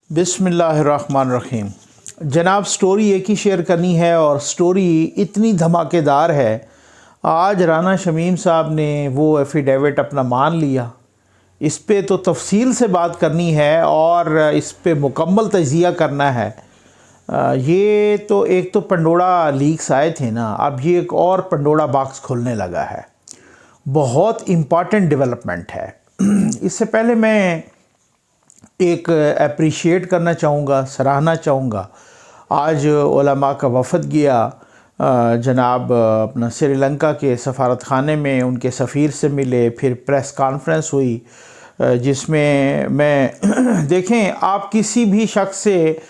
बिस्मिल्लाहिर्रहमानिर्रहीम। जनाब, स्टोरी एक ही शेयर करनी है और स्टोरी इतनी धमाकेदार है। आज राना शमीम साहब ने वो एफिडेविट अपना मान लिया। इस पे तो तफसील से बात करनी है और इस पे मुकम्मल तजिया करना है। ये तो एक तो पंडोरा लीक्स आए थे ना, अब ये एक और पंडोरा बॉक्स खुलने लगा है। बहुत इम्पॉर्टेंट डेवलपमेंट है। इससे पहले मैं एक अप्रिशिएट करना चाहूँगा, सराहना चाहूँगा। आज उलमा का वफ़द गया जनाब अपना श्रीलंका के सफ़ारत ख़ाने में, उनके सफ़ीर से मिले, फिर प्रेस कॉन्फ्रेंस हुई जिसमें मैं देखें, आप किसी भी शख्स से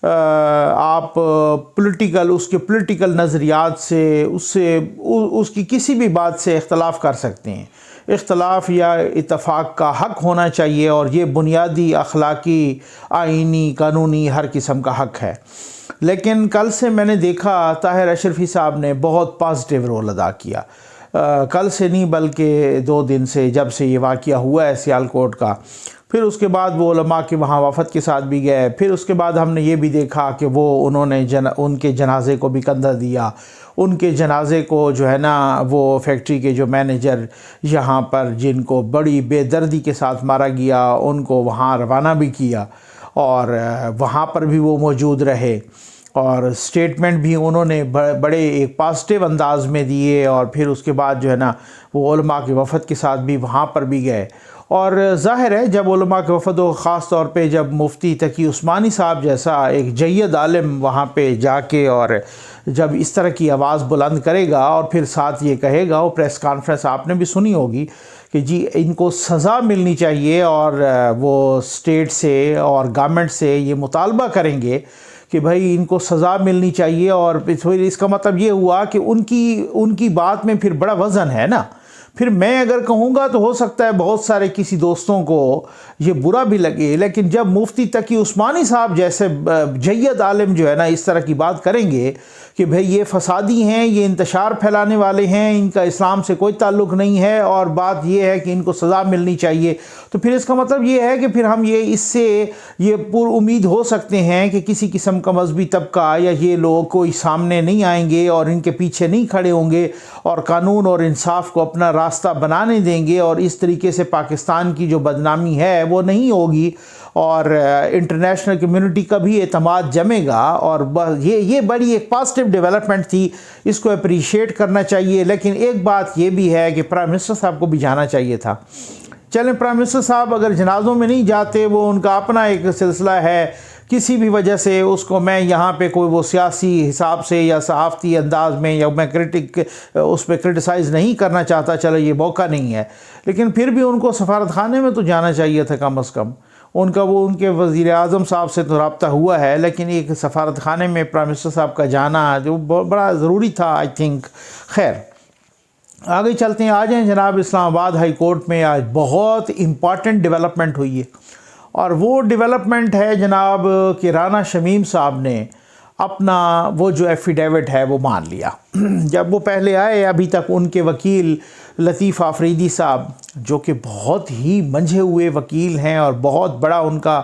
आप उसके पॉलिटिकल नज़रियात से उसकी किसी भी बात से इख्तलाफ कर सकते हैं। इख्तलाफ या इत्तफ़ाक़ का हक़ होना चाहिए और ये बुनियादी अखलाकी, आइनी, कानूनी हर किस्म का हक़ है। लेकिन कल से मैंने देखा ताहिर अशरफी साहब ने बहुत पॉजिटिव रोल अदा किया। कल से नहीं बल्कि 2 दिन से, जब से ये वाक़या हुआ है सियालकोट का। फिर उसके बाद वो उलमा के वहाँ वफ़द के साथ भी गए। फिर उसके बाद हमने ये भी देखा कि उन्होंने उनके जनाजे को भी कंधा दिया। उनके जनाजे को जो है ना, वो फैक्ट्री के जो मैनेजर यहाँ पर जिनको बड़ी बेदर्दी के साथ मारा गया, उनको वहाँ रवाना भी किया और वहाँ पर भी वो मौजूद रहे और स्टेटमेंट भी उन्होंने बड़े एक पॉजिटिव अंदाज में दिए। और फिर उसके बाद जो है ना, वो उलमा के वफ़द के साथ भी वहाँ पर भी गए। और ज़ाहिर है, जब उलमा के वफ़द हो, ख़ास तौर पे जब मुफ्ती तकी उस्मानी साहब जैसा एक जय्यद आलिम वहाँ पे जाके और जब इस तरह की आवाज़ बुलंद करेगा और फिर साथ ये कहेगा, वो प्रेस कॉन्फ्रेंस आपने भी सुनी होगी कि जी इनको सज़ा मिलनी चाहिए और वो स्टेट से और गवर्नमेंट से ये मुतालबा करेंगे कि भाई इनको सज़ा मिलनी चाहिए। और फिर इसका मतलब ये हुआ कि उनकी बात में फिर बड़ा वज़न है ना। फिर मैं अगर कहूँगा तो हो सकता है बहुत सारे किसी दोस्तों को ये बुरा भी लगे, लेकिन जब मुफ्ती तकी उस्मानी साहब जैसे जय्यद आलिम जो है ना इस तरह की बात करेंगे कि भाई ये फसादी हैं, ये इंतशार फैलाने वाले हैं, इनका इस्लाम से कोई ताल्लुक़ नहीं है और बात ये है कि इनको सज़ा मिलनी चाहिए, तो फिर इसका मतलब ये है कि फिर हम इससे ये पूरी उम्मीद हो सकते हैं कि किसी किस्म का मजहबी तबका या ये लोग कोई सामने नहीं आएंगे और इनके पीछे नहीं खड़े होंगे और कानून और इंसाफ को अपना रास्ता बनाने देंगे और इस तरीके से पाकिस्तान की जो बदनामी है वो नहीं होगी और इंटरनेशनल कम्युनिटी का भी एतमाद जमेगा। और ये बड़ी एक पॉजिटिव डेवलपमेंट थी, इसको अप्रिशिएट करना चाहिए। लेकिन एक बात ये भी है कि प्राइम मिनिस्टर साहब को भी जाना चाहिए था। चलें, प्राइम मिनिस्टर साहब अगर जनाज़ों में नहीं जाते, वो उनका अपना एक सिलसिला है, किसी भी वजह से उसको मैं यहाँ पे कोई वो सियासी हिसाब से या सहाफ़ती अंदाज में या मैं उस पर क्रिटिसाइज़ नहीं करना चाहता, चलो ये मौका नहीं है, लेकिन फिर भी उनको सफ़ारत ख़ाने में तो जाना चाहिए था कम अज़ कम। उनके वज़ीर आज़म साहब से तो रब्ता हुआ है, लेकिन एक सफ़ारत ख़ाने में प्राइम मिनिस्टर साहब का जाना जो बड़ा ज़रूरी था, आई थिंक। खैर, आगे चलते हैं। आ जाएँ जनाब, इस्लामाबाद हाई कोर्ट में आज बहुत इम्पॉर्टेंट डेवलपमेंट हुई है और वो डेवलपमेंट है जनाब कि राना शमीम साहब ने अपना वो जो एफिडेविट है वो मान लिया। जब वो पहले आए, अभी तक उनके वकील लतीफ़ आफरीदी साहब, जो कि बहुत ही मंझे हुए वकील हैं और बहुत बड़ा उनका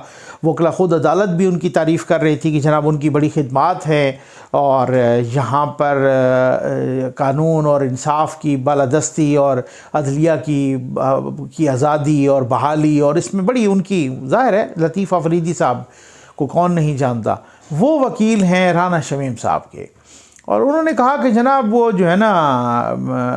वकला ख़ुद अदालत भी उनकी तारीफ़ कर रही थी कि जनाब उनकी बड़ी खिदमात हैं और यहाँ पर कानून और इंसाफ की बालादस्ती और अदलिया की आज़ादी और बहाली, और इसमें बड़ी उनकी, ज़ाहिर है लतीफ़ आफरीदी साहब को कौन नहीं जानता, वो वकील हैं राना शमीम साहब के। और उन्होंने कहा कि जनाब वो जो है ना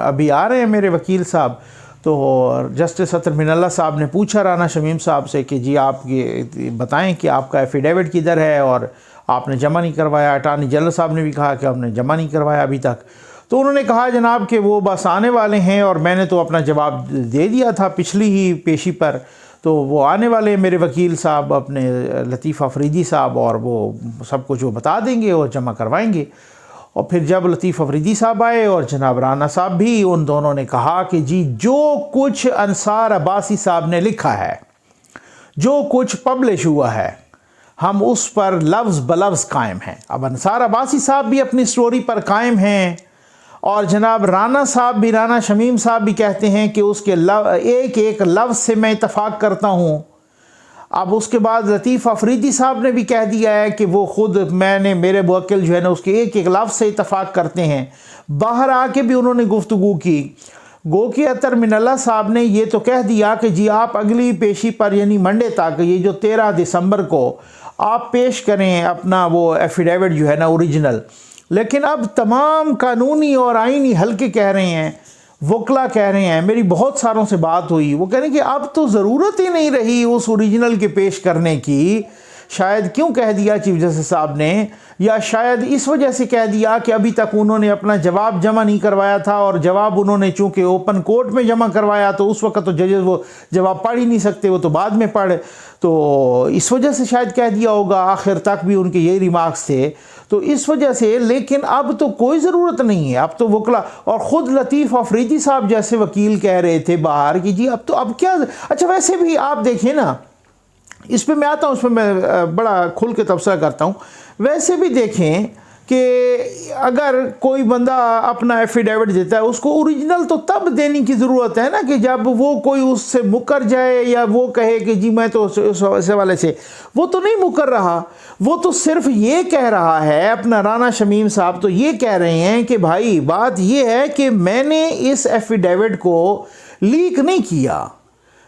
अभी आ रहे हैं मेरे वकील साहब। तो जस्टिस अतर मिनल्ला साहब ने पूछा राना शमीम साहब से कि जी आप ये बताएं कि आपका एफिडेविट किधर है और आपने जमा नहीं करवाया। अटॉर्नी जनरल साहब ने भी कहा कि आपने जमा नहीं करवाया अभी तक। तो उन्होंने कहा जनाब कि वो बस आने वाले हैं और मैंने तो अपना जवाब दे दिया था पिछली ही पेशी पर, तो वो आने वाले हैं मेरे वकील साहब अपने लतीफ़ आफरीदी साहब, और वो सब कुछ वो बता देंगे और जमा करवाएंगे। और फिर जब लतीफ़ आफरीदी साहब आए और जनाब राना साहब भी, उन दोनों ने कहा कि जी जो कुछ अंसार अब्बासी साहब ने लिखा है, जो कुछ पब्लिश हुआ है, हम उस पर लफ्ज़ बलफ्ज़ कायम हैं। अब अंसार अब्बासी साहब भी अपनी स्टोरी पर कायम हैं और जनाब राना साहब भी, राना शमीम साहब भी कहते हैं कि उसके एक एक लफ्ज़ से मैं इत्तफ़ाक़ करता हूँ। अब उसके बाद लतीफ़ अफरीदी साहब ने भी कह दिया है कि वो खुद मेरे मुवक्किल जो है ना उसके एक एक लफ्ज़ से इतफ़ाक़ करते हैं। बाहर आके भी उन्होंने गुफ्तगू की। गो कि अतर मिनल्ला साहब ने ये तो कह दिया कि जी आप अगली पेशी पर यानी मंडे तक, ये जो 13 दिसंबर को आप पेश करें अपना वो एफिडेविट जो है ना ओरिजिनल। लेकिन अब तमाम कानूनी और आइनी हल्के कह रहे हैं, वकला कह रहे हैं, मेरी बहुत सारों से बात हुई, वो कह रहे हैं कि अब तो ज़रूरत ही नहीं रही उस ओरिजिनल के पेश करने की। शायद क्यों कह दिया चीफ जस्टिस साहब ने, या शायद इस वजह से कह दिया कि अभी तक उन्होंने अपना जवाब जमा नहीं करवाया था, और जवाब उन्होंने चूंकि ओपन कोर्ट में जमा करवाया तो उस वक्त तो जजेस वो जवाब पढ़ ही नहीं सकते, वो तो बाद में पढ़, तो इस वजह से शायद कह दिया होगा। आखिर तक भी उनके यही रिमार्क्स थे, तो इस वजह से। लेकिन अब तो कोई ज़रूरत नहीं है, अब तो वकला और ख़ुद लतीफ़ अफरीदी साहब जैसे वकील कह रहे थे बाहर कि जी अब क्या। अच्छा वैसे भी आप देखें ना, इस पे मैं आता हूँ, उस पर मैं बड़ा खुल के तबसरा करता हूँ। वैसे भी देखें कि अगर कोई बंदा अपना एफिडेविट देता है, उसको ओरिजिनल तो तब देने की ज़रूरत है ना कि जब वो कोई उससे मुकर जाए, या वो कहे कि जी मैं तो उस हवाले से, वो तो नहीं मुकर रहा, वो तो सिर्फ ये कह रहा है। अपना राना शमीम साहब तो ये कह रहे हैं कि भाई बात ये है कि मैंने इस एफिडेविट को लीक नहीं किया,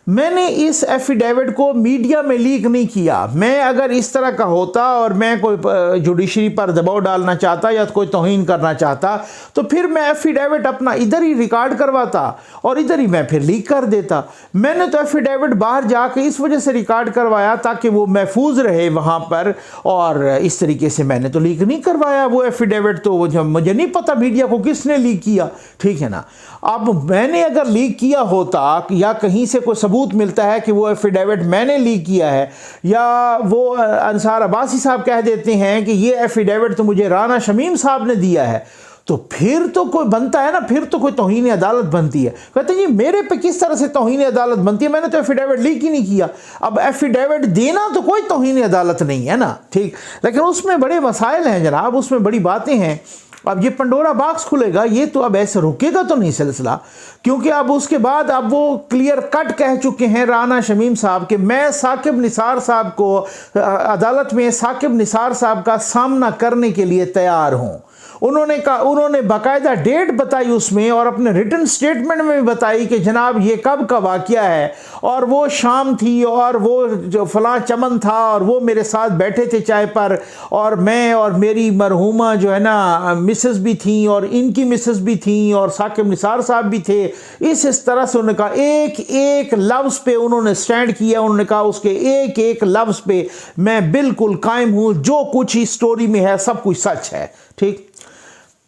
मैंने इस एफिडेविट को मीडिया में लीक नहीं किया। मैं अगर इस तरह का होता और मैं कोई जुडिशरी पर दबाव डालना चाहता या कोई तौहीन करना चाहता, तो फिर मैं एफिडेविट अपना इधर ही रिकॉर्ड करवाता और इधर ही मैं फिर लीक कर देता। मैंने तो एफिडेविट बाहर जाके इस वजह से रिकॉर्ड करवाया ताकि वो महफूज रहे वहाँ पर, और इस तरीके से मैंने तो लीक नहीं करवाया वो एफिडेविट। तो जब मुझे नहीं पता मीडिया को किसने लीक किया, ठीक है ना। अब मैंने अगर लीक किया होता, या कहीं से कोई सबूत मिलता है कि वो एफिडेविट मैंने लीक किया है, या वो अंसार अब्बासी साहब कह देते हैं कि ये एफिडेविट तो मुझे राना शमीम साहब ने दिया है, तो फिर तो कोई बनता है ना, फिर तो कोई तौहीन अदालत बनती है। कहते हैं जी मेरे पे किस तरह से तौहीन अदालत बनती है, मैंने तो एफिडेविट लीक ही नहीं किया। अब एफिडेविट देना तो कोई तौहीन अदालत नहीं है ना, ठीक, लेकिन उसमें बड़े मसाइल हैं जनाब, उसमें बड़ी बातें हैं। अब ये पंडोरा बॉक्स खुलेगा, ये तो अब ऐसे रुकेगा तो नहीं सिलसिला, क्योंकि अब उसके बाद अब वो क्लियर कट कह चुके हैं राना शमीम साहब कि मैं साकिब निसार साहब को अदालत में साकिब निसार साहब का सामना करने के लिए तैयार हूँ। उन्होंने बाकायदा डेट बताई उसमें, और अपने रिटन स्टेटमेंट में भी बताई कि जनाब ये कब का वाक़या है, और वो शाम थी, और वो जो फलां चमन था, और वो मेरे साथ बैठे थे चाय पर, और मैं और मेरी मरहूमा जो है ना मिसेस भी थी, और इनकी मिसेस भी थी, और साकिब निसार साहब भी थे। इस तरह से उन्होंने कहा, एक एक लफ्ज़ पे उन्होंने स्टैंड किया। उन्होंने कहा उसके एक एक लफ्ज़ पे मैं बिल्कुल कायम हूँ, जो कुछ इस स्टोरी में है सब कुछ सच है, ठीक।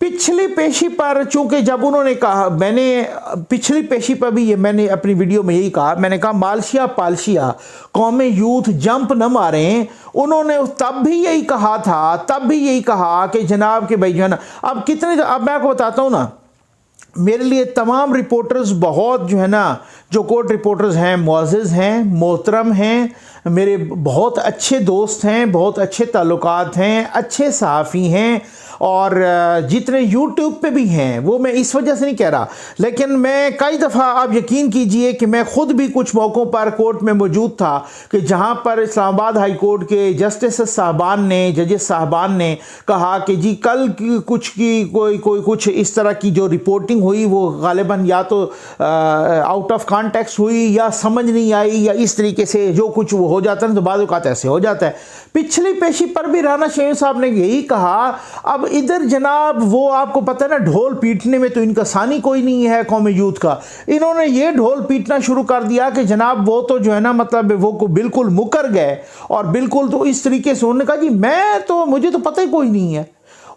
पिछली पेशी पर चूंकि जब उन्होंने कहा, मैंने पिछली पेशी पर भी ये मैंने अपनी वीडियो में यही कहा, मैंने कहा मालशिया पालशिया कौम यूथ जंप न मारें। उन्होंने तब भी यही कहा था, तब भी यही कहा कि जनाब के भाई जो है ना, अब कितने, अब मैं आपको बताता हूँ ना, मेरे लिए तमाम रिपोर्टर्स बहुत जो है ना, जो कोर्ट रिपोर्टर्स हैं मुअज़्ज़ज़ हैं, मोहतरम हैं, मेरे बहुत अच्छे दोस्त हैं, बहुत अच्छे ताल्लुकात हैं, अच्छे सहाफ़ी हैं, और जितने यूट्यूब पे भी हैं, वो मैं इस वजह से नहीं कह रहा, लेकिन मैं कई दफ़ा आप यकीन कीजिए कि मैं ख़ुद भी कुछ मौक़ों पर कोर्ट में मौजूद था कि जहाँ पर इस्लामाबाद हाई कोर्ट के जस्टिस साहबान ने, जजेस साहबान ने कहा कि जी कल की कुछ इस तरह की जो रिपोर्टिंग हुई वो गालिबन या तो आउट ऑफ कॉन्टेक्स्ट हुई, या समझ नहीं आई, या इस तरीके से जो कुछ वो हो जाता है तो बाद औक़ात ऐसे हो जाता है। पिछली पेशी पर भी राना शमीम साहब ने यही कहा। अब इधर जनाब वो आपको पता है ना, ढोल पीटने में तो इनका सानी कोई नहीं है कौम यूथ का। इन्होंने ये ढोल पीटना शुरू कर दिया कि जनाब वो तो जो है ना, मतलब वो को बिल्कुल मुकर गए, और बिल्कुल तो इस तरीके से उन्होंने कहा जी मुझे तो पता ही कोई नहीं है।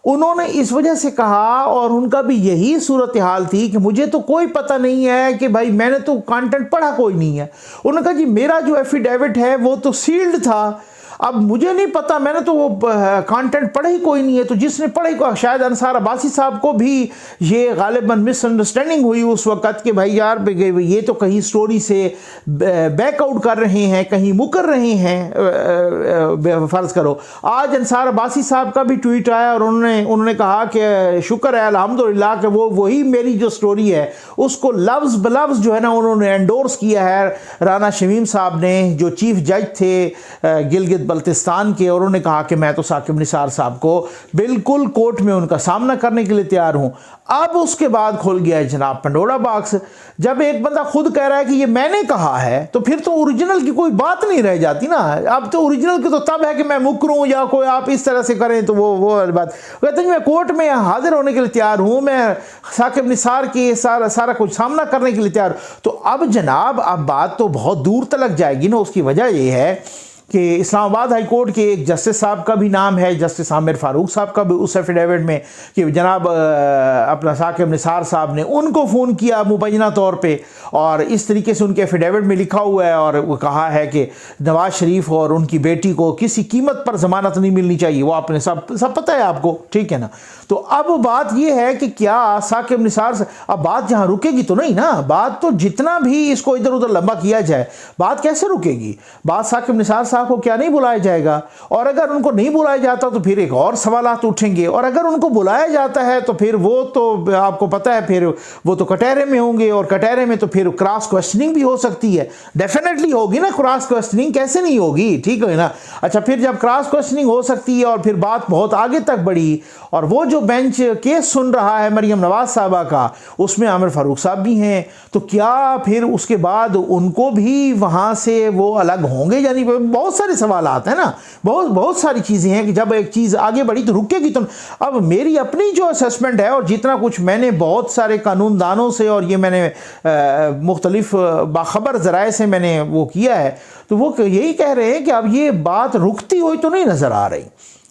उन्होंने इस वजह से कहा, और उनका भी यही सूरत हाल थी कि मुझे तो कोई पता नहीं है कि भाई मैंने तो कंटेंट पढ़ा कोई नहीं है। उन्होंने कहा जी मेरा जो एफिडेविट है वो तो सील्ड था। अब मुझे नहीं पता, मैंने तो वो कंटेंट पढ़ा ही कोई नहीं है, तो जिसने पढ़ा ही शायद अंसार अब्बासी साहब को भी ये गालिबन मिसअंडरस्टैंडिंग हुई उस वक़्त कि भाई यार ये तो कहीं स्टोरी से बैकआउट कर रहे हैं, कहीं मुकर रहे हैं। फ़र्ज़ करो आज अंसार अब्बासी साहब का भी ट्वीट आया और उन्होंने कहा कि शुक्र है अल्हम्दुलिल्लाह कि वही मेरी जो स्टोरी है उसको लफ्ज़ बलफ्ज़ जो है ना उन्होंने एंडोर्स किया है राना शमीम साहब ने, जो चीफ जज थे गिलगित बल्तिस्तान के, और उन्होंने कहा कि मैं तो साकिब निसार साहब को बिल्कुल कोर्ट में उनका सामना करने के लिए तैयार हूं। अब उसके बाद खुल गया है जनाब पंडोरा बॉक्स। जब एक बंदा खुद कह रहा है कि ये मैंने कहा है तो फिर तो ओरिजिनल की कोई बात नहीं रह जाती ना। अब तो ओरिजिनल की तो तब है कि मैं मुकरूं या कोई आप इस तरह से करें तो वो बात। कहते हैं मैं कोर्ट में हाजिर होने के लिए तैयार हूं, मैं साकिब निसार की सारा कुछ सामना करने के लिए तैयार। तो अब जनाब अब बात तो बहुत दूर तक जाएगी ना। उसकी वजह ये है कि इस्लामाबाद हाई कोर्ट के एक जस्टिस साहब का भी नाम है, जस्टिस आमिर फारूक साहब का भी उस एफिडेविट में कि जनाब अपना साकिब निसार साहब ने उनको फ़ोन किया मुबैना तौर पे, और इस तरीके से उनके एफिडेविट में लिखा हुआ है और वो कहा है कि नवाज़ शरीफ और उनकी बेटी को किसी कीमत पर ज़मानत नहीं मिलनी चाहिए। वो आपने सब पता है आपको, ठीक है ना। तो अब बात ये है कि क्या साकिब निसार से अब बात जहाँ रुकेगी तो नहीं ना। बात तो जितना भी इसको इधर उधर लंबा किया जाए बात कैसे रुकेगी। बात साकिब निसार साहब को क्या नहीं बुलाया जाएगा, और अगर उनको नहीं बुलाया जाता तो फिर एक और सवालात उठेंगे, और अगर उनको बुलाया जाता है तो फिर वो तो आपको पता है फिर वो तो कटहरे में होंगे, और कटहरे में तो फिर क्रॉस क्वेश्चनिंग भी हो सकती है। डेफिनेटली होगी ना क्रॉस क्वेश्चनिंग, कैसे नहीं होगी, ठीक है ना। अच्छा फिर जब क्रॉस क्वेश्चनिंग हो सकती है और फिर बात बहुत आगे तक बढ़ी, और वो जो बेंच केस सुन रहा है मरियम नवाज साहबा का उसमें आमिर फारूक साहब भी हैं, तो क्या फिर उसके बाद उनको भी वहाँ से वो अलग होंगे, यानी बहुत सारे सवाल आते हैं ना, बहुत सारी चीज़ें हैं कि जब एक चीज़ आगे बढ़ी तो रुकेगी तो। अब मेरी अपनी जो असेसमेंट है और जितना कुछ मैंने बहुत सारे कानूनदानों से और ये मैंने मुख्तलिफ बाखबर ज़राए से मैंने वो किया है, तो वो यही कह रहे हैं कि अब ये बात रुकती हुई तो नहीं नज़र आ रही।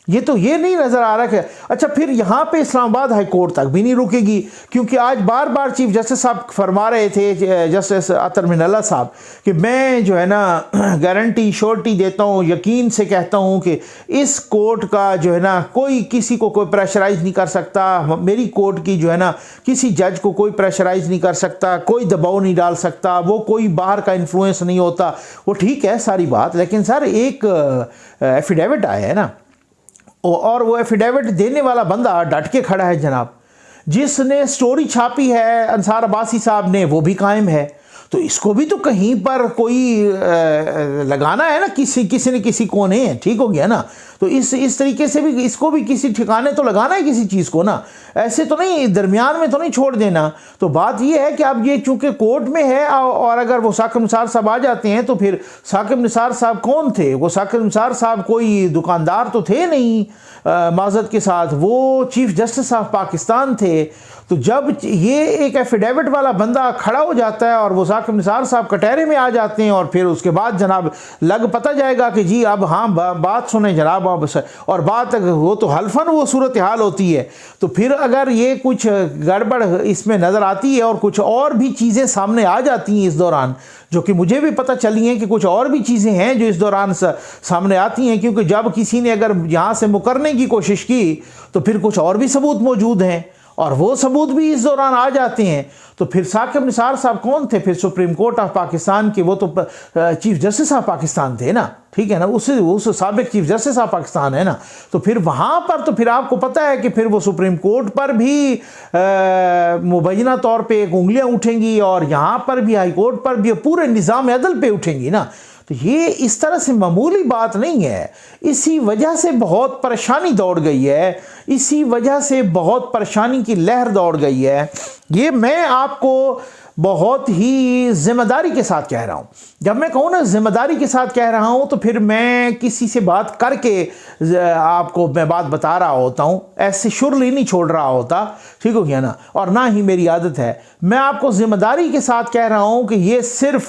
ये नहीं नज़र आ रहा कि अच्छा फिर यहाँ पे इस्लामाबाद हाई कोर्ट तक भी नहीं रुकेगी, क्योंकि आज बार बार चीफ जस्टिस साहब फरमा रहे थे, जस्टिस अतर मिनल्ला साहब, कि मैं जो है ना गारंटी श्योरिटी देता हूँ, यकीन से कहता हूँ कि इस कोर्ट का जो है ना कोई किसी को कोई प्रेशराइज़ नहीं कर सकता, मेरी कोर्ट की जो है ना किसी जज को कोई प्रेशराइज़ नहीं कर सकता, कोई दबाव नहीं डाल सकता, वो कोई बाहर का इन्फ्लुएंस नहीं होता। वो ठीक है सारी बात, लेकिन सर एक एफिडेविट आया है ना, और वो एफिडेविट देने वाला बंदा डट के खड़ा है जनाब। जिसने स्टोरी छापी है अंसार अब्बासी साहब ने वो भी कायम है, तो इसको भी तो कहीं पर कोई लगाना है ना, किसी ने किसी कोने, ठीक हो गया ना। तो इस तरीके से भी इसको भी किसी ठिकाने तो लगाना है किसी चीज़ को ना, ऐसे तो नहीं दरमियान में तो नहीं छोड़ देना। तो बात ये है कि अब ये चूंकि कोर्ट में है, और अगर वो साकिब निसार साहब आ जाते हैं तो फिर साकिब निसार साहब कौन थे? वो साकिब निसार साहब कोई दुकानदार तो थे नहीं, माजरत के साथ वो चीफ जस्टिस ऑफ पाकिस्तान थे। तो जब ये एक एफिडेविट वाला बंदा खड़ा हो जाता है और वो साकिब निसार साहब कटहरे में आ जाते हैं, और फिर उसके बाद जनाब पता जाएगा कि जी अब हाँ बात सुने जनाब, और बात वो तो हल्फन वो सूरत हाल होती है। तो फिर अगर ये कुछ गड़बड़ इसमें नज़र आती है और कुछ और भी चीज़ें सामने आ जाती हैं इस दौरान, जो कि मुझे भी पता चली हैं कि कुछ और भी चीज़ें हैं जो इस दौरान सामने आती हैं, क्योंकि जब किसी ने अगर यहाँ से मुकरने की कोशिश की तो फिर कुछ और भी सबूत मौजूद हैं, और वो सबूत भी इस दौरान आ जाते हैं। तो फिर साकिब निसार साहब कौन थे? फिर सुप्रीम कोर्ट ऑफ पाकिस्तान के वो तो चीफ जस्टिस ऑफ पाकिस्तान थे ना, ठीक है ना, उस साबिक चीफ जस्टिस ऑफ पाकिस्तान है ना। तो फिर वहाँ पर तो फिर आपको पता है कि फिर वो सुप्रीम कोर्ट पर भी मुबैना तौर पे एक उंगलियाँ उठेंगी, और यहाँ पर भी हाई कोर्ट पर भी पूरे निज़ाम अदल पे उठेंगी ना। तो ये इस तरह से मामूली बात नहीं है। इसी वजह से बहुत परेशानी दौड़ गई है, इसी वजह से बहुत परेशानी की लहर दौड़ गई है। ये मैं आपको बहुत ही जिम्मेदारी के साथ कह रहा हूँ। जब मैं कहूँ ना जिम्मेदारी के साथ कह रहा हूँ, तो फिर मैं किसी से बात करके आपको मैं बात बता रहा होता हूँ, ऐसे शुरली नहीं छोड़ रहा होता, ठीक हो गया ना। और ना ही मेरी आदत है, मैं आपको जिम्मेदारी के साथ कह रहा हूँ कि ये सिर्फ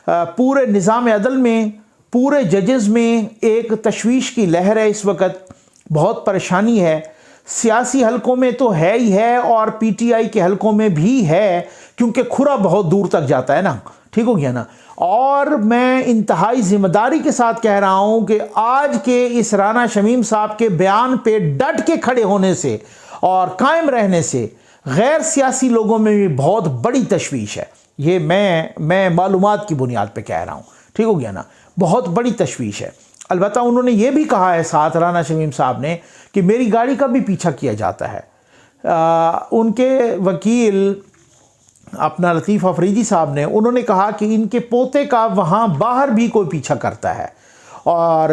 पूरे निज़ाम अदल में, पूरे जजेस में एक तशवीश की लहर है। इस वक्त बहुत परेशानी है, सियासी हलकों में तो है ही है और पीटीआई के हलकों में भी है, क्योंकि खुरा बहुत दूर तक जाता है ना, ठीक हो गया ना। और मैं इंतहाई जिम्मेदारी के साथ कह रहा हूं कि आज के इस राना शमीम साहब के बयान पे डट के खड़े होने से और कायम रहने से गैर सियासी लोगों में भी बहुत बड़ी तशवीश है। ये मैं मालूमात की बुनियाद पे कह रहा हूँ, ठीक हो गया ना, बहुत बड़ी तशवीश है। अलबत्ता उन्होंने ये भी कहा है साथ राना शमीम साहब ने कि मेरी गाड़ी का भी पीछा किया जाता है। उनके वकील अपना लतीफ़ अफरीदी साहब ने उन्होंने कहा कि इनके पोते का वहाँ बाहर भी कोई पीछा करता है। और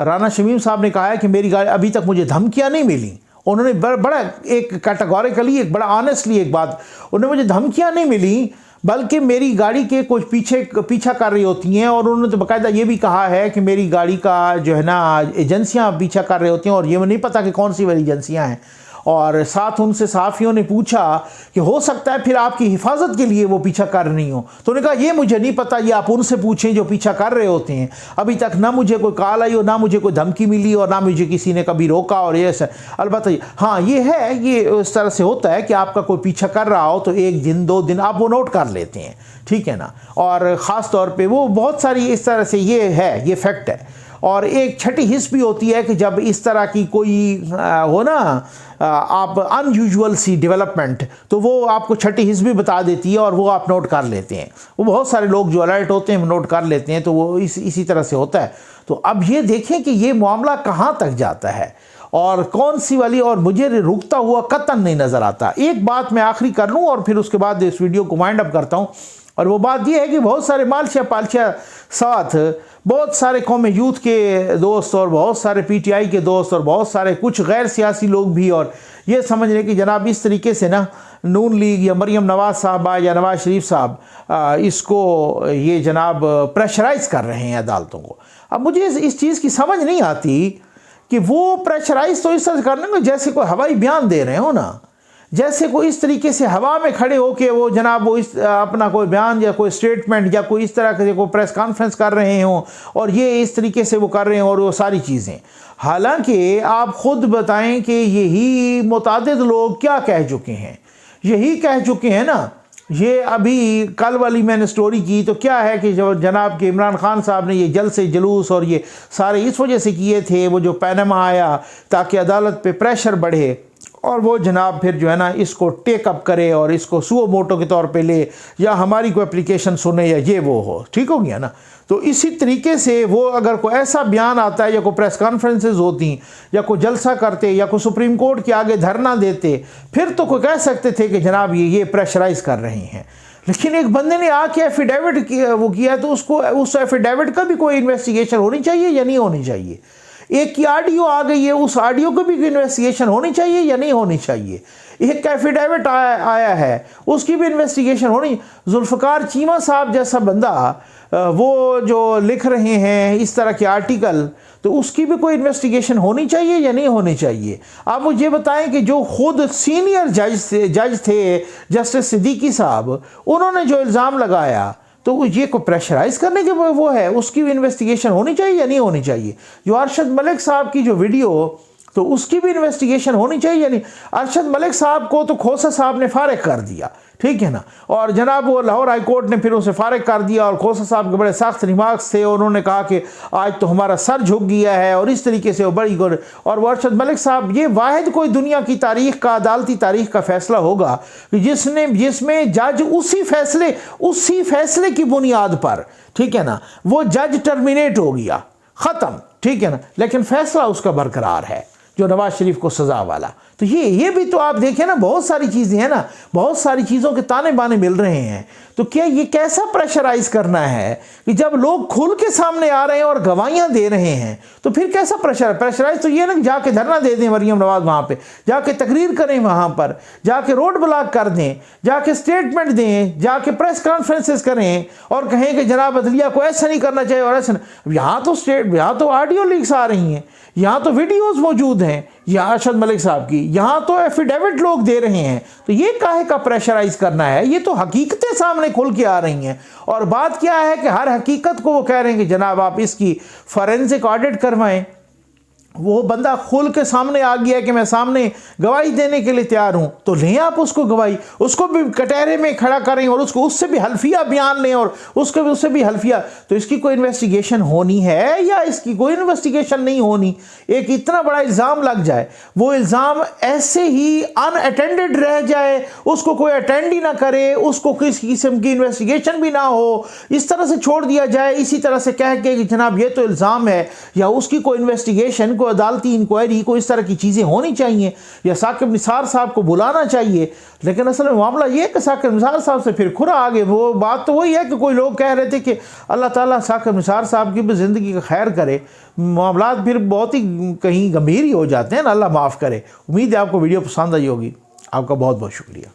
राना शमीम साहब ने कहा है कि मेरी गाड़ी, अभी तक मुझे धमकियाँ नहीं मिली। उन्होंने बड़ा एक कैटेगोरिकली, एक बड़ा ऑनेस्टली एक बात, उन्होंने मुझे धमकियाँ नहीं मिली बल्कि मेरी गाड़ी के कुछ पीछा कर रही होती हैं। और उन्होंने तो बाकायदा ये भी कहा है कि मेरी गाड़ी का जो है ना एजेंसियां पीछा कर रही होती हैं और ये नहीं पता कि कौन सी वाली एजेंसियां हैं। और साथ उनसे सहाफ़ियों ने पूछा कि हो सकता है फिर आपकी हिफाजत के लिए वो पीछा कर रही हो, तो उन्होंने कहा ये मुझे नहीं पता, ये आप उनसे पूछें जो पीछा कर रहे होते हैं। अभी तक ना मुझे कोई कॉल आई और ना मुझे कोई धमकी मिली और ना मुझे किसी ने कभी रोका। और ये अलबत्ता हाँ ये है, ये इस तरह से होता है कि आपका कोई पीछा कर रहा हो तो 1 दिन 2 दिन आप वो नोट कर लेते हैं, ठीक है ना। और ख़ास तौर पर वो बहुत सारी इस तरह से ये है, ये फैक्ट है। और एक छठी हिस्स भी होती है कि जब इस तरह की कोई हो ना आप अनयूजुअल सी डेवलपमेंट, तो वो आपको छठी हिस्स भी बता देती है और वो आप नोट कर लेते हैं। वो बहुत सारे लोग जो अलर्ट होते हैं नोट कर लेते हैं, तो वो इसी तरह से होता है। तो अब ये देखें कि ये मामला कहाँ तक जाता है और कौन सी वाली, और मुझे रुकता हुआ कतन नहीं नज़र आता। एक बात मैं आखिरी कर लूँ और फिर उसके बाद इस वीडियो को वाइंड अप करता हूँ, और वो बात ये है कि बहुत सारे मालशिया पालशिया साथ बहुत सारे कौम यूथ के दोस्त और बहुत सारे पीटीआई के दोस्त और बहुत सारे कुछ गैर सियासी लोग भी, और ये समझ रहे कि जनाब इस तरीके से ना नून लीग या मरीम नवाज साहबा या नवाज शरीफ साहब इसको ये जनाब प्रेशराइज़ कर रहे हैं अदालतों को। अब मुझे इस चीज़ की समझ नहीं आती कि वो प्रेशराइज़ तो इस तरह कर लेंगे जैसे कोई हवाई बयान दे रहे हो ना, जैसे कोई इस तरीके से हवा में खड़े होके वो जनाब वो इस अपना कोई बयान या कोई स्टेटमेंट या कोई इस तरह के कोई प्रेस कॉन्फ्रेंस कर रहे हों और ये इस तरीके से वो कर रहे हैं और वो सारी चीज़ें। हालांकि आप ख़ुद बताएं कि यही मुतादिद लोग क्या कह चुके हैं, यही कह चुके हैं ना। ये अभी कल वाली मैंने स्टोरी की तो क्या है कि जो जनाब के इमरान खान साहब ने ये जल से जुलूस और ये सारे इस वजह से किए थे, वो जो पैनमा आया ताकि अदालत पे प्रेशर बढ़े और वो जनाब फिर जो है ना इसको टेक अप करे और इसको सुओ मोटो के तौर पे ले या हमारी कोई एप्लीकेशन सुने या ये वो हो, ठीक हो गया ना। तो इसी तरीके से वो अगर कोई ऐसा बयान आता है या कोई प्रेस कॉन्फ्रेंसेज होती या कोई जलसा करते या कोई सुप्रीम कोर्ट के आगे धरना देते, फिर तो कोई कह सकते थे कि जनाब ये प्रेशराइज कर रहे हैं। लेकिन एक बंदे ने आके एफिडेविट वो किया है तो उसको उस एफिडेविट का भी कोई इन्वेस्टिगेशन होनी चाहिए या नहीं होनी चाहिए। एक की ऑडियो आ गई है, उस ऑडियो को भी इन्वेस्टिगेशन होनी चाहिए या नहीं होनी चाहिए। एक एफिडेविट आया है, उसकी भी इन्वेस्टिगेशन होनी। जुल्फ़िकार चीमा साहब जैसा बंदा वो जो लिख रहे हैं इस तरह के आर्टिकल, तो उसकी भी कोई इन्वेस्टिगेशन होनी चाहिए या नहीं होनी चाहिए। आप मुझे बताएं कि जो खुद सीनियर जज थे जस्टिस सिद्दीकी साहब, उन्होंने जो इल्ज़ाम लगाया तो ये को प्रेशराइज करने के वो है, उसकी भी इन्वेस्टिगेशन होनी चाहिए या नहीं होनी चाहिए। जो अरशद मलिक साहब की जो वीडियो, तो उसकी भी इन्वेस्टिगेशन होनी चाहिए या नहीं। अरशद मलिक साहब को तो खोसा साहब ने फारिग कर दिया, ठीक है ना, और जनाब वो लाहौर हाई कोर्ट ने फिर उसे फारिग कर दिया। और खोसा साहब के बड़े सख्त रिमार्क्स थे, उन्होंने कहा कि आज तो हमारा सर झुक गया है और इस तरीके से वो बड़ी। और वो अरशद मलिक साहब ये वाहिद कोई दुनिया की तारीख का, अदालती तारीख का फैसला होगा कि जिसमें जज उसी फैसले की बुनियाद पर, ठीक है ना, वो जज टर्मिनेट हो गया, ख़त्म, ठीक है ना, लेकिन फैसला उसका बरकरार है जो नवाज शरीफ को सज़ा वाला। तो ये भी तो आप देखें ना, बहुत सारी चीज़ें हैं ना, बहुत सारी चीज़ों के ताने बाने मिल रहे हैं। तो क्या ये कैसा प्रेशराइज करना है कि जब लोग खुल के सामने आ रहे हैं और गवाहियां दे रहे हैं, तो फिर कैसा प्रेशराइज तो ये ना जाके धरना दे दें मरीम नवाज, वहाँ पे जाके तकरीर करें, वहाँ पर जाके रोड ब्लॉक कर दें, जाके स्टेटमेंट दें, जाके प्रेस कॉन्फ्रेंसेस करें और कहें कि जनाब अदलिया को ऐसा नहीं करना चाहिए और ऐसा। यहाँ तो ऑडियो लीक्स आ रही हैं, यहाँ तो वीडियोज़ मौजूद हैं, यहाँ अरशद मलिक साहब की, यहाँ तो एफिडेविट लोग दे रहे हैं। तो ये काहे का प्रेशराइज करना है, ये तो हकीकतें सामने खुल के आ रही हैं। और बात क्या है कि हर हकीकत को वो कह रहे हैं कि जनाब आप इसकी फॉरेंसिक ऑडिट करवाएं, वो बंदा खुल के सामने आ गया कि मैं सामने गवाही देने के लिए तैयार हूं, तो लें आप उसको गवाही, उसको भी कटहरे में खड़ा करें और उसको उससे भी हल्फिया बयान लें और उससे भी हल्फिया। तो इसकी कोई इन्वेस्टिगेशन होनी है या इसकी कोई इन्वेस्टिगेशन नहीं होनी? एक इतना बड़ा इल्ज़ाम लग जाए, वो इल्ज़ाम ऐसे ही अनअटेंडेड रह जाए, उसको कोई अटेंड ही ना करे, उसको किसी किस्म की इन्वेस्टिगेशन भी ना हो, इस तरह से छोड़ दिया जाए, इसी तरह से कह के कि जनाब ये तो इल्ज़ाम है, या उसकी कोई इन्वेस्टिगेशन, अदालती इंक्वायरी को, इस तरह की चीज़ें होनी चाहिए, या साकिब निसार साहब को बुलाना चाहिए। लेकिन असल में मामला ये है कि साकिब निसार साहब से फिर खुरा आगे वो बात तो वही है कि कोई लोग कह रहे थे कि अल्लाह ताला साकिब निसार साहब की भी ज़िंदगी का खैर करे, मामलात फिर बहुत ही कहीं गंभीर ही हो जाते हैं ना, अल्लाह माफ़ करे। उम्मीद है आपको वीडियो पसंद आई होगी। आपका बहुत बहुत शुक्रिया।